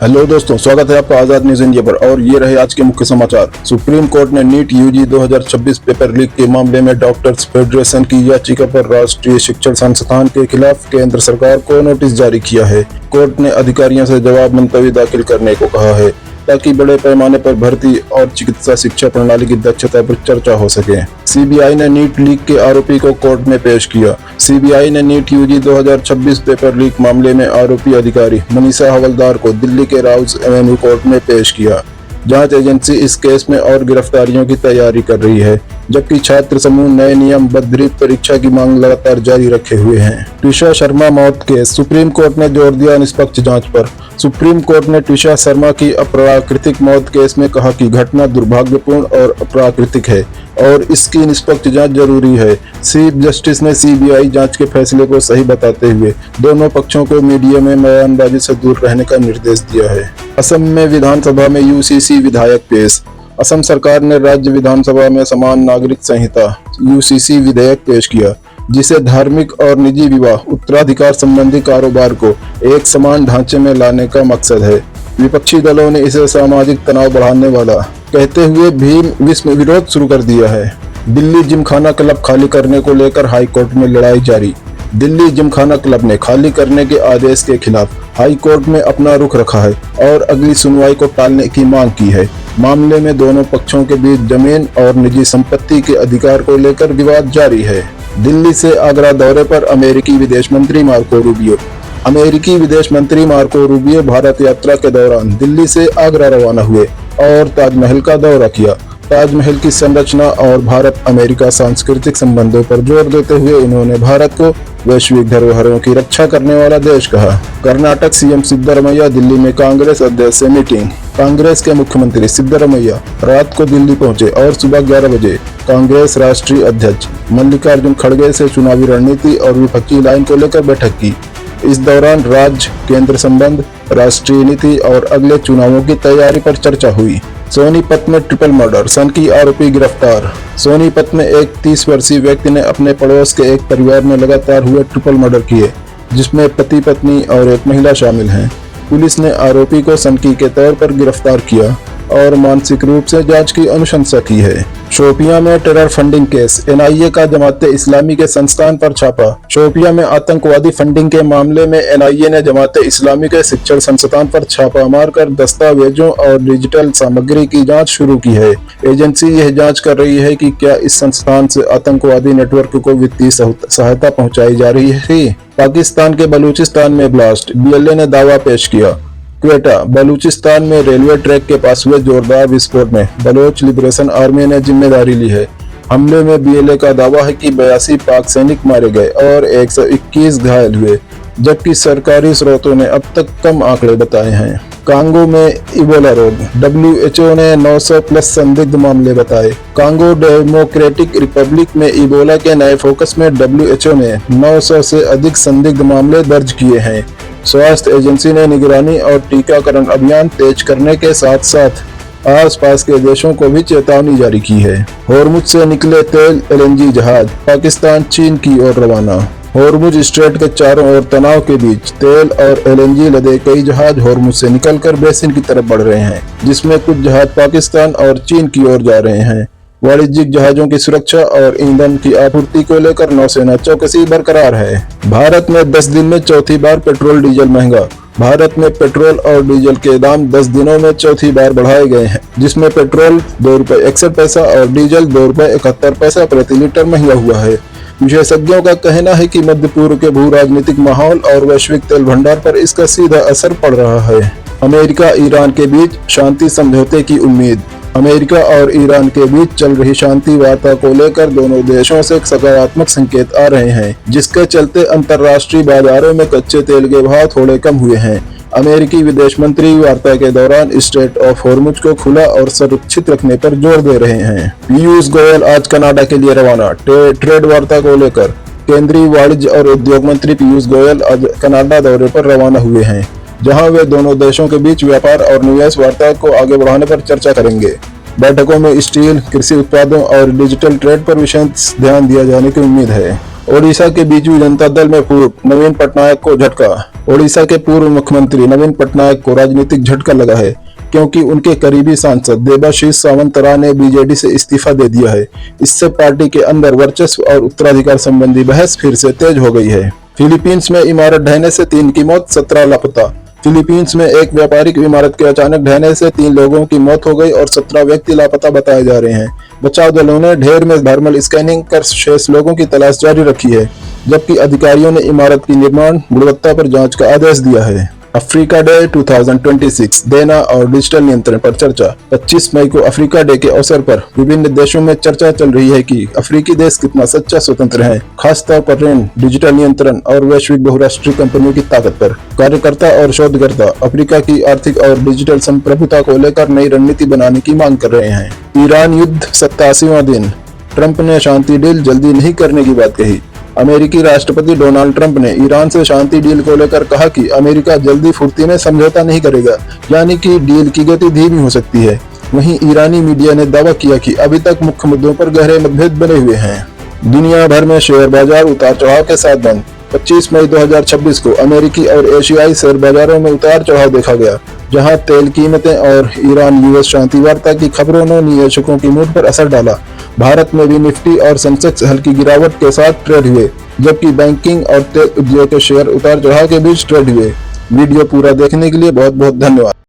Hello दोस्तों, स्वागत है आपका आजाद न्यूज इंडिया पर। और ये रहे आज के मुख्य समाचार। सुप्रीम कोर्ट ने नीट यूजी 2026 पेपर लीक के मामले में डॉक्टर्स फेडरेशन की याचिका पर राष्ट्रीय शिक्षण संस्थान के खिलाफ केंद्र सरकार को नोटिस जारी किया है। कोर्ट ने अधिकारियों से जवाब मंतव्य दाखिल करने को कहा है ताकि बड़े पैमाने पर भर्ती और चिकित्सा शिक्षा प्रणाली की दक्षता पर चर्चा हो सके। सीबीआई ने नीट लीक के आरोपी को कोर्ट में पेश किया। सीबीआई ने नीट यूजी 2026 पेपर लीक मामले में आरोपी अधिकारी मनीषा हवलदार को दिल्ली के राउज एवेन्यू कोर्ट में पेश किया। जांच एजेंसी इस केस में और गिरफ्तारियों की तैयारी कर रही है, जबकि छात्र समूह नए नियम बद्ध परीक्षा की मांग लगातार जारी रखे हुए हैं। ट्विशा शर्मा मौत केस, सुप्रीम कोर्ट ने जोर दिया निष्पक्ष जांच पर। सुप्रीम कोर्ट ने ट्विशा शर्मा की अप्राकृतिक मौत केस में कहा कि घटना दुर्भाग्यपूर्ण और अप्राकृतिक है और इसकी निष्पक्ष जांच जरूरी है। चीफ जस्टिस ने सीबीआई जांच के फैसले को सही बताते हुए दोनों पक्षों को मीडिया में बयानबाजी से दूर रहने का निर्देश दिया है। असम में विधानसभा में यूसीसी विधेयक पेश। असम सरकार ने राज्य विधानसभा में समान नागरिक संहिता यूसीसी विधेयक पेश किया, जिसे धार्मिक और निजी विवाह उत्तराधिकार संबंधी कारोबार को एक समान ढांचे में लाने का मकसद है। विपक्षी दलों ने इसे सामाजिक तनाव बढ़ाने वाला कहते हुए भी इसमें विरोध शुरू कर दिया है। दिल्ली जिमखाना क्लब खाली करने को लेकर हाईकोर्ट में लड़ाई जारी। दिल्ली जिमखाना क्लब ने खाली करने के आदेश के खिलाफ हाईकोर्ट में अपना रुख रखा है और अगली सुनवाई को टालने की मांग की है। मामले में दोनों पक्षों के बीच जमीन और निजी संपत्ति के अधिकार को लेकर विवाद जारी है। दिल्ली से आगरा दौरे पर अमेरिकी विदेश मंत्री मार्को रूबियो। अमेरिकी विदेश मंत्री मार्को रूबियो भारत यात्रा के दौरान दिल्ली से आगरा रवाना हुए और ताजमहल का दौरा किया। ताजमहल की संरचना और भारत अमेरिका सांस्कृतिक संबंधों पर जोर देते हुए उन्होंने भारत को वैश्विक धरोहरों की रक्षा करने वाला देश कहा। कर्नाटक सीएम सिद्धरमैया दिल्ली में कांग्रेस अध्यक्ष से मीटिंग। कांग्रेस के मुख्यमंत्री सिद्धरमैया रात को दिल्ली पहुंचे और सुबह 11 बजे कांग्रेस राष्ट्रीय अध्यक्ष मल्लिकार्जुन खड़गे से चुनावी रणनीति और विपक्षी लाइन को लेकर बैठक की। इस दौरान राज्य केंद्र संबंध, राष्ट्रीय नीति और अगले चुनावों की तैयारी पर चर्चा हुई। सोनीपत में ट्रिपल मर्डर, सन की आरोपी गिरफ्तार। सोनीपत में एक 30 वर्षीय व्यक्ति ने अपने पड़ोस के एक परिवार में लगातार हुए ट्रिपल मर्डर किए, जिसमें पति पत्नी और एक महिला शामिल हैं। पुलिस ने आरोपी को सनकी के तौर पर गिरफ्तार किया और मानसिक रूप से जांच की अनुशंसा की है। शोपियां में टेरर फंडिंग केस, एनआईए का जमाते इस्लामी के संस्थान पर छापा। शोपियां में आतंकवादी फंडिंग के मामले में एनआईए ने जमाते इस्लामी के शिक्षण संस्थान पर छापा मारकर दस्तावेजों और डिजिटल सामग्री की जांच शुरू की है। एजेंसी यह जांच कर रही है कि क्या इस संस्थान से आतंकवादी नेटवर्क को वित्तीय सहायता पहुंचाई जा रही है। पाकिस्तान के बलूचिस्तान में ब्लास्ट, बीएलए ने दावा पेश किया। क्वेटा, बलूचिस्तान में रेलवे ट्रैक के पास हुए जोरदार विस्फोट में बलोच लिबरेशन आर्मी ने जिम्मेदारी ली है। हमले में बीएलए का दावा है कि 82 पाक सैनिक मारे गए और 121 घायल हुए, जबकि सरकारी स्रोतों ने अब तक कम आंकड़े बताए हैं। कांगो में इबोला रोग, WHO ने 900 प्लस संदिग्ध मामले बताए। कांगो डेमोक्रेटिक रिपब्लिक में इबोला के नए फोकस में WHO ने 900 से अधिक संदिग्ध मामले दर्ज किए हैं। स्वास्थ्य एजेंसी ने निगरानी और टीकाकरण अभियान तेज करने के साथ साथ आसपास के देशों को भी चेतावनी जारी की है। होर्मुज से निकले तेल LNG जहाज पाकिस्तान चीन की ओर रवाना। होर्मुज स्ट्रेट के चारों ओर तनाव के बीच तेल और LNG लदे कई जहाज होर्मुज से निकलकर बेसिन की तरफ बढ़ रहे हैं, जिसमें कुछ जहाज पाकिस्तान और चीन की ओर जा रहे हैं। वाणिज्यिक जहाजों की सुरक्षा और ईंधन की आपूर्ति को लेकर नौसेना चौकसी बरकरार है। भारत में 10 दिन में चौथी बार पेट्रोल डीजल महंगा। भारत में पेट्रोल और डीजल के दाम 10 दिनों में चौथी बार बढ़ाए गए हैं, जिसमें पेट्रोल ₹2.61 और डीजल ₹2.71 प्रति लीटर महंगा हुआ है। विशेषज्ञों का कहना है कि मध्य पूर्व के भू राजनीतिक माहौल और वैश्विक तेल भंडार पर इसका सीधा असर पड़ रहा है। अमेरिका ईरान के बीच शांति समझौते की उम्मीद। अमेरिका और ईरान के बीच चल रही शांति वार्ता को लेकर दोनों देशों से सकारात्मक संकेत आ रहे हैं, जिसके चलते अंतर्राष्ट्रीय बाजारों में कच्चे तेल के भाव थोड़े कम हुए हैं। अमेरिकी विदेश मंत्री वार्ता के दौरान स्ट्रेट ऑफ होर्मुज को खुला और सुरक्षित रखने पर जोर दे रहे हैं। पीयूष गोयल आज कनाडा के लिए रवाना। ट्रेड वार्ता को लेकर केंद्रीय वाणिज्य और उद्योग मंत्री पीयूष गोयल आज कनाडा दौरे पर रवाना हुए हैं, जहां वे दोनों देशों के बीच व्यापार और निवेश वार्ता को आगे बढ़ाने पर चर्चा करेंगे। बैठकों में स्टील, कृषि उत्पादों और डिजिटल ट्रेड पर विशेष ध्यान दिया जाने की उम्मीद है। ओडिशा के बीजू जनता दल में पूर्व नवीन पटनायक को झटका। ओडिशा के पूर्व मुख्यमंत्री नवीन पटनायक को राजनीतिक झटका लगा है, क्योंकि उनके करीबी सांसद देबाशीष सावंतरा ने बीजेडी से इस्तीफा दे दिया है। इससे पार्टी के अंदर वर्चस्व और उत्तराधिकार संबंधी बहस फिर से तेज हो गई है। फिलीपींस में इमारत ढहने से 3 की मौत, 17 लापता। फिलीपींस में एक व्यापारिक इमारत के अचानक ढहने से 3 लोगों की मौत हो गई और 17 व्यक्ति लापता बताए जा रहे हैं। बचाव दलों ने ढेर में थर्मल स्कैनिंग कर शेष लोगों की तलाश जारी रखी है, जबकि अधिकारियों ने इमारत की निर्माण गुणवत्ता पर जांच का आदेश दिया है। अफ्रीका डे 2026 देना और डिजिटल नियंत्रण पर चर्चा। 25 मई को अफ्रीका डे के अवसर पर विभिन्न देशों में चर्चा चल रही है कि अफ्रीकी देश कितना सच्चा स्वतंत्र है, खासतौर पर ऋण, डिजिटल नियंत्रण और वैश्विक बहुराष्ट्रीय कंपनियों की ताकत पर। कार्यकर्ता और शोधकर्ता अफ्रीका की आर्थिक और डिजिटल संप्रभुता को लेकर नई रणनीति बनाने की मांग कर रहे हैं। ईरान युद्ध 87वां दिन, ट्रंप ने शांति डील जल्दी नहीं करने की बात कही। अमेरिकी राष्ट्रपति डोनाल्ड ट्रंप ने ईरान से शांति डील को लेकर कहा कि अमेरिका जल्दी फुर्ती में समझौता नहीं करेगा, यानी कि डील की गति धीमी हो सकती है। वहीं ईरानी मीडिया ने दावा किया कि अभी तक मुख्य मुद्दों पर गहरे मतभेद बने हुए हैं। दुनिया भर में शेयर बाजार उतार चढ़ाव के साथ बंद। 25 मई 2026 को अमेरिकी और एशियाई शेयर बाजारों में उतार चढ़ाव देखा गया, जहां तेल कीमतें और ईरान यूएस शांति वार्ता की खबरों ने निवेशकों की मूड पर असर डाला। भारत में भी निफ्टी और सेंसेक्स हल्की गिरावट के साथ ट्रेड हुए, जबकि बैंकिंग और तेल उद्योग के शेयर उतार चढ़ाव के बीच ट्रेड हुए। वीडियो पूरा देखने के लिए बहुत बहुत धन्यवाद।